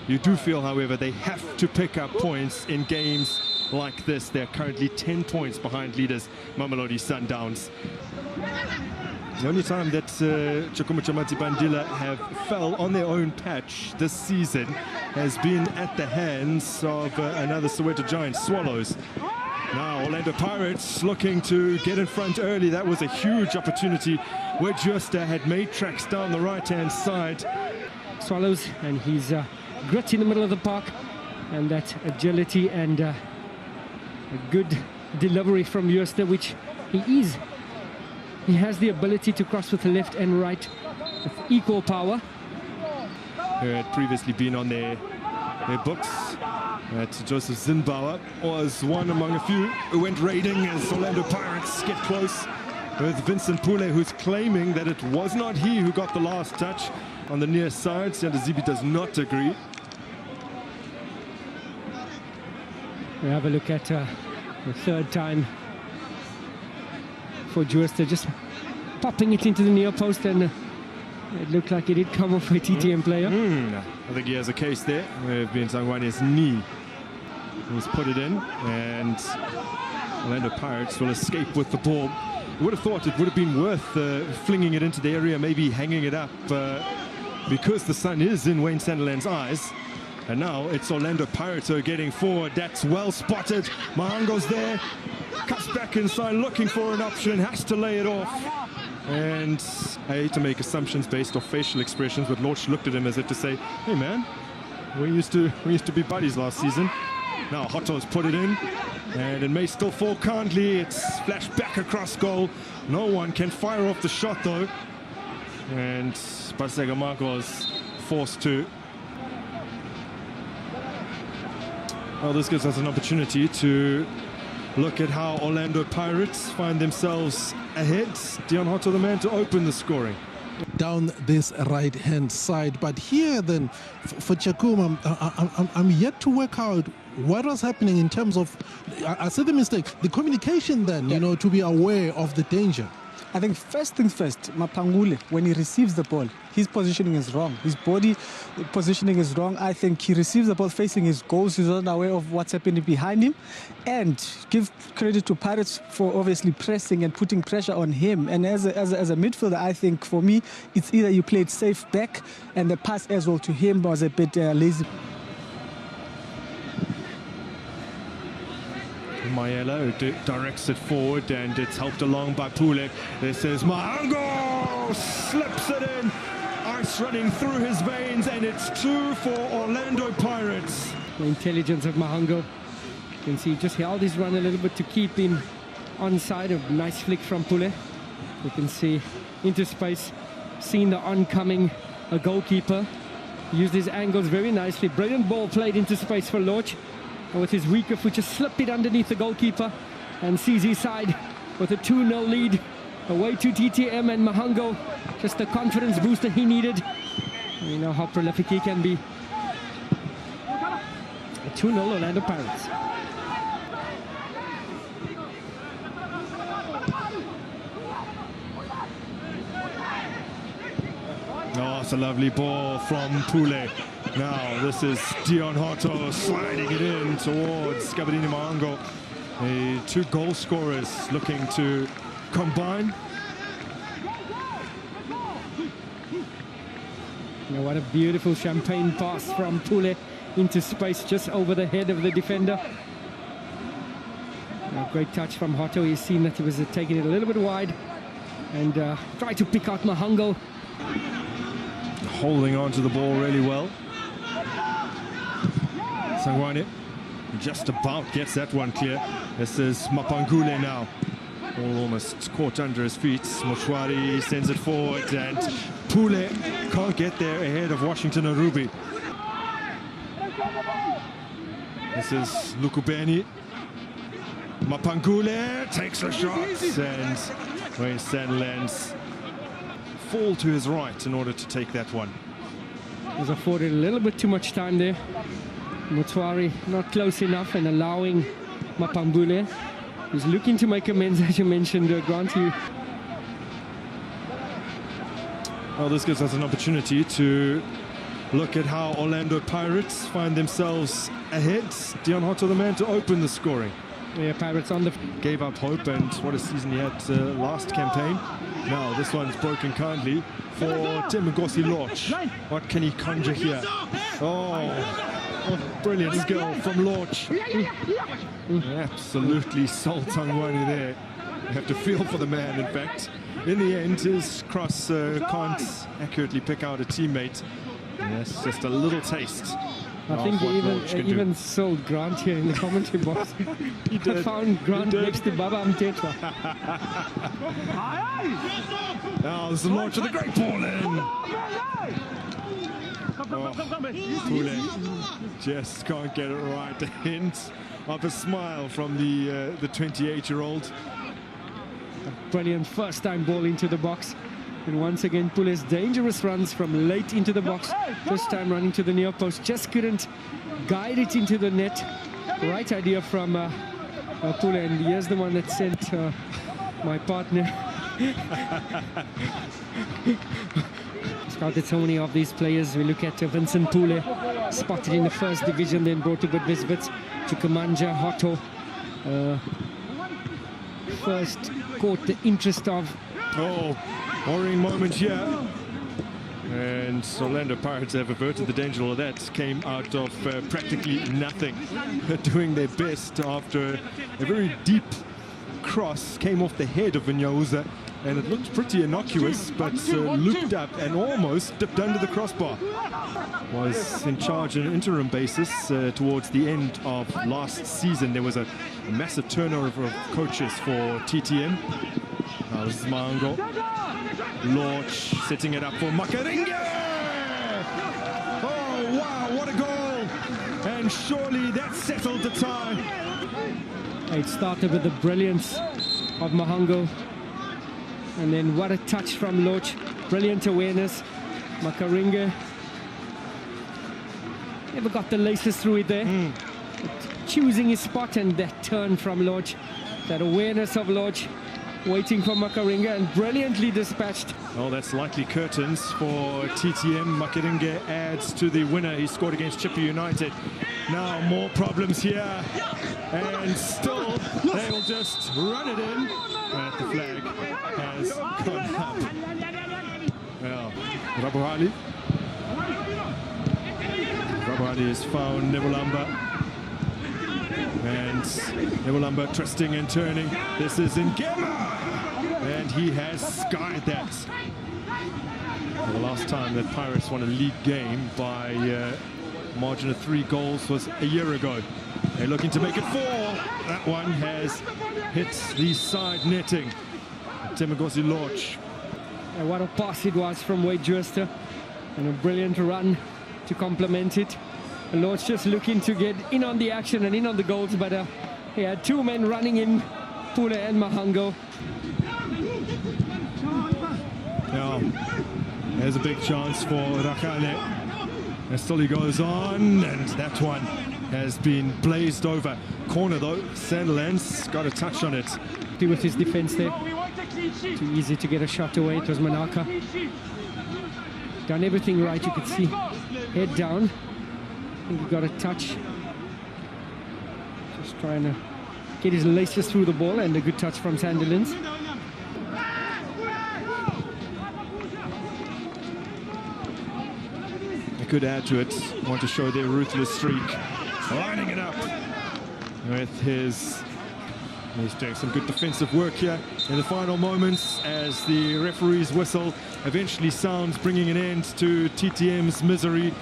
You do feel, however, they have to pick up points in games like this. They're currently 10 points behind leaders Mamelodi Sundowns. The only time that Chikumu Chamati Bandila have fell on their own patch this season has been at the hands of another Soweto Giants, Swallows. Now Orlando Pirates looking to get in front early. That was a huge opportunity where Justa had made tracks down the right-hand side. Swallows, and he's grit in the middle of the park, and that agility and a good delivery from Justa, which he is. He has the ability to cross with the left and right with equal power. Who had previously been on their books. Joseph Zinbauer was one among a few who went raiding as Orlando Pirates get close with Vincent Pule, who's claiming that it was not he who got the last touch on the near side. Sianda Zibi does not agree. We have a look at the third time for Justa, just popping it into the near post, and it looked like it did come off a TTM player. I think he has a case there. Been Sangwane's knee. He's put it in, and Orlando Pirates will escape with the ball. You would have thought it would have been worth flinging it into the area, maybe hanging it up, because the sun is in Wayne Sanderland's eyes. And now it's Orlando Pirates who are getting forward. That's well spotted. Mahango's there, cuts back inside, looking for an option, has to lay it off. And I hate to make assumptions based off facial expressions, but Lorch looked at him as if to say, hey man, we used to be buddies last season. Now Hotto's put it in, and it may still fall kindly. It's flashed back across goal. No one can fire off the shot though. And Pasega Marcos forced to. Well, this gives us an opportunity to look at how Orlando Pirates find themselves ahead. Dion Hotto, the man to open the scoring. Down this right-hand side, but here then for Chikumu, I'm yet to work out what was happening in terms of, I said the mistake, the communication then, you know, to be aware of the danger. I think first things first, Mapangule, when he receives the ball, his positioning is wrong. His body positioning is wrong. I think he receives the ball facing his goals. He's not aware of what's happening behind him. And give credit to Pirates for obviously pressing and putting pressure on him. And as a midfielder, I think for me, it's either you played safe back, and the pass as well to him was a bit lazy. Mayela directs it forward, and it's helped along by Pule. This is Mahango, slips it in, ice running through his veins, and it's 2 for Orlando Pirates. The intelligence of Mahango. You can see just held his run a little bit to keep him onside. A nice flick from Pule. You can see into space, seen the oncoming goalkeeper. Used his angles very nicely. Brilliant ball played into space for Lorch. And with his weaker foot, just slipped it underneath the goalkeeper, and sees his side with a 2-0 lead away to TTM. And Mahango, just the confidence booster he needed. You know how prolific he can be. A 2-0 Orlando Pirates. Oh, it's a lovely ball from Pule. Now this is Dion Hotto sliding it in towards Gabadini Mahango. The 2 goal scorers looking to combine. You know, what a beautiful champagne pass from Pule into space, just over the head of the defender. A great touch from Hotto. He's seen that he was taking it a little bit wide, and tried to pick out Mahango. Holding on to the ball really well. Sangwane just about gets that one clear. This is Mapangule now. Ball almost caught under his feet. Moshwari sends it forward, and Pule can't get there ahead of Washington Arubi. This is Lukubeni. Mapangule takes a shot, and Wayne Sanderland's fall to his right in order to take that one. Was afforded a little bit too much time there. Motswari not close enough, and allowing Mapangule, who's looking to make amends, as you mentioned, Grant. Well, this gives us an opportunity to look at how Orlando Pirates find themselves ahead. Dion Hotto, the man to open the scoring. Yeah, Pirates on the... Gave up hope, and what a season he had last campaign. Now this one's broken kindly for Temgosi Lorch. What can he conjure here? Oh, brilliant skill from Lorch. Absolutely sold Tangwani there. You have to feel for the man, in fact. In the end, his cross can't accurately pick out a teammate. Yes, just a little taste. I think he even sold Grant here in the commentary box. He did. I found Grant next to Baba Mtetwa. Now there's the launch of the great ball in. Pule just can't get it right. A hint of a smile from the 28-year-old. A brilliant first-time ball into the box. And once again, Pule's dangerous runs from late into the box. This time running to the near post. Just couldn't guide it into the net. Right idea from Pule. And here's the one that sent my partner. Scouted so many of these players. We look at Vincent Pule, spotted in the first division, then brought to Bidvisbits, to Kamanja Hotto. First caught the interest of... Oh, worrying moment here. And Orlando Pirates have averted the danger of that. Came out of practically nothing. Doing their best after a very deep cross. Came off the head of Vinyauza. And it looked pretty innocuous, but looped up and almost dipped under the crossbar. Was in charge on an interim basis towards the end of last season. There was a massive turnover of coaches for TTM. Now this is Mahango. Lorch setting it up for Makaringe! Oh wow, what a goal! And surely that settled the tie. It started with the brilliance of Mahango. And then what a touch from Lorch. Brilliant awareness. Makaringe never got the laces through it there. Choosing his spot, and that turn from Lorch. That awareness of Lorch. Waiting for Makaringe and brilliantly dispatched. Oh, that's likely curtains for TTM. Makaringe adds to the winner. He scored against Chippa United. Now more problems here. And still, they will just run it in. But the flag has gone up. Well, Rabuhali. Rabuhali has found Nebulamba. And Nebulamba twisting and turning. This is Ngema. And he has skied that. Well, the last time that Pirates won a league game by margin of 3 goals was a year ago. They're looking to make it 4. That one has hit the side netting. Temgosi Lorch. And what a pass it was from Wade Jooster. And a brilliant run to complement it. And Lorch just looking to get in on the action and in on the goals, but he had 2 men running in, Pule and Mahango. Now, there's a big chance for Rakane. And still he goes on, and that one has been blazed over. Corner though, Sandilands got a touch on it. With his defense there. Too easy to get a shot away. It was Manaka. Done everything right, you could see. Head down. I think he got a touch. Just trying to get his laces through the ball, and a good touch from Sandilands. Could add to it. Want to show their ruthless streak. Lining it up with his... He's doing some good defensive work here in the final moments as the referee's whistle eventually sounds, bringing an end to TTM's misery.